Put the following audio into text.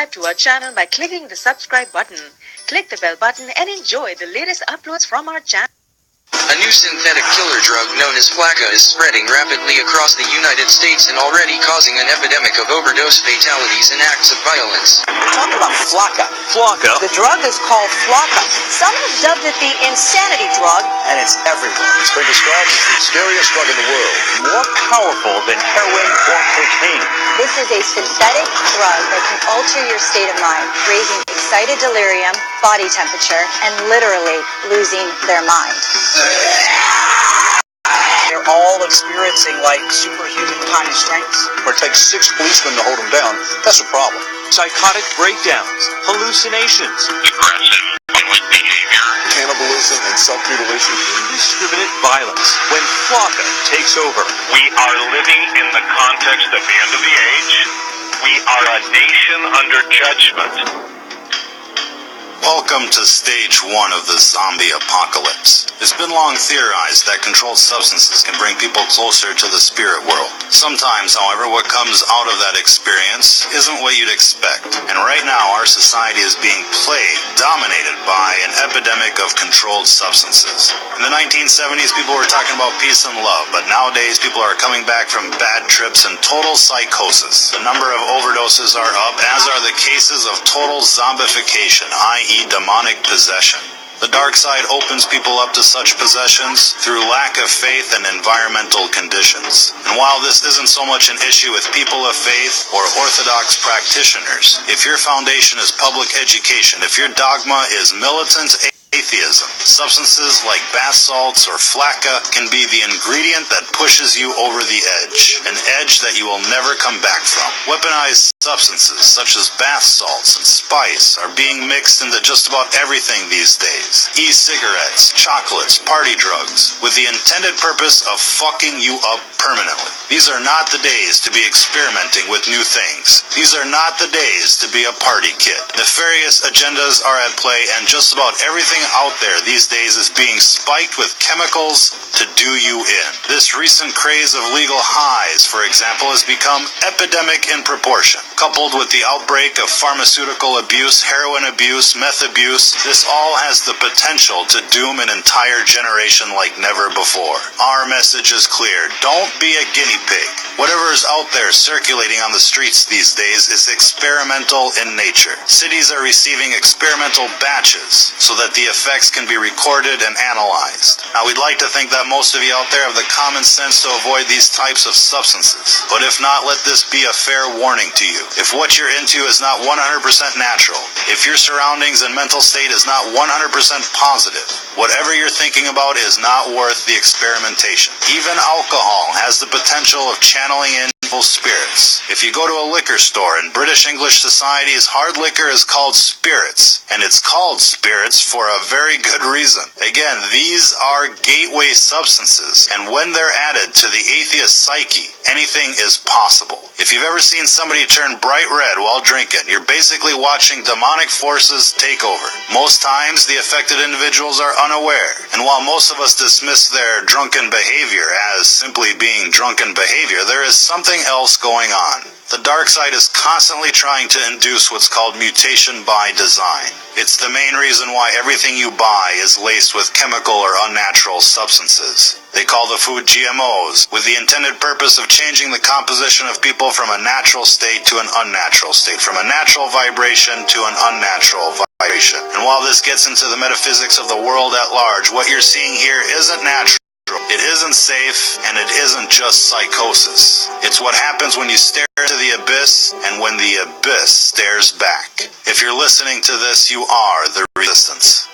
subscribe to our channel by clicking the subscribe button. Click the bell button and enjoy the latest uploads from our channel. A new synthetic killer drug known as Flakka is spreading rapidly across the United States and already causing an epidemic of overdose fatalities and acts of violence. We're talking about Flakka. Flakka? The drug is called Flakka. Some have dubbed it the insanity drug, and it's everywhere. It's been described as the scariest drug in the world, more powerful than heroin or cocaine. This is a synthetic drug that can alter your state of mind, raising excited delirium, body temperature, and literally losing their mind. They're all experiencing like superhuman kind of strengths. Or it takes 6 policemen to hold them down. That's a problem. Psychotic breakdowns, hallucinations, aggressive, violent behavior, Cannibalism and self-mutilation. indiscriminate violence. When Flakka takes over, We are living in the context of the end of the age. We are a nation under judgment. Welcome to stage 1 of the zombie apocalypse. It's been long theorized that controlled substances can bring people closer to the spirit world. Sometimes, however, what comes out of that experience isn't what you'd expect. And right now, our society is being plagued, dominated by an epidemic of controlled substances. In the 1970s, people were talking about peace and love, but nowadays people are coming back from bad trips and total psychosis. The number of overdoses are up, as are the cases of total zombification, i.e. demonic possession. The dark side opens people up to such possessions through lack of faith and environmental conditions. And while this isn't so much an issue with people of faith or orthodox practitioners, if your foundation is public education, if your dogma is militant atheism, substances like bath salts or Flakka can be the ingredient that pushes you over the edge, an edge that you will never come back from. Weaponized substances such as bath salts and spice are being mixed into just about everything these days. E-cigarettes, chocolates, party drugs, with the intended purpose of fucking you up permanently. These are not the days to be experimenting with new things. These are not the days to be a party kid. Nefarious agendas are at play, and just about everything out there these days is being spiked with chemicals to do you in. This recent craze of legal highs, for example, has become epidemic in proportion. Coupled with the outbreak of pharmaceutical abuse, heroin abuse, meth abuse, this all has the potential to doom an entire generation like never before. Our message is clear. Don't be a guinea pig. Whatever is out there circulating on the streets these days is experimental in nature. Cities are receiving experimental batches so that the effects can be recorded and analyzed. Now, we'd like to think that most of you out there have the common sense to avoid these types of substances. But if not, let this be a fair warning to you. If what you're into is not 100% natural, if your surroundings and mental state is not 100% positive, whatever you're thinking about is not worth the experimentation. Even alcohol has the potential of channeling in evil spirits. If you go to a liquor store in British English societies, hard liquor is called spirits, and it's called spirits for a very good reason. Again, these are gateway substances, and when they're added to the atheist psyche, anything is possible. If you've ever seen somebody turn bright red while drinking, you're basically watching demonic forces take over. Most times, the affected individuals are unaware, and while most of us dismiss their drunken behavior as simply being drunken behavior, there is something else going on. The dark side is constantly trying to induce what's called mutation by design. It's the main reason why everything you buy is laced with chemical or unnatural substances. They call the food GMOs, with the intended purpose of changing the composition of people from a natural state to an unnatural state, from a natural vibration to an unnatural vibration. And while this gets into the metaphysics of the world at large, what you're seeing here isn't natural. It isn't safe, and it isn't just psychosis. It's what happens when you stare into the abyss, and when the abyss stares back. If you're listening to this, you are the resistance.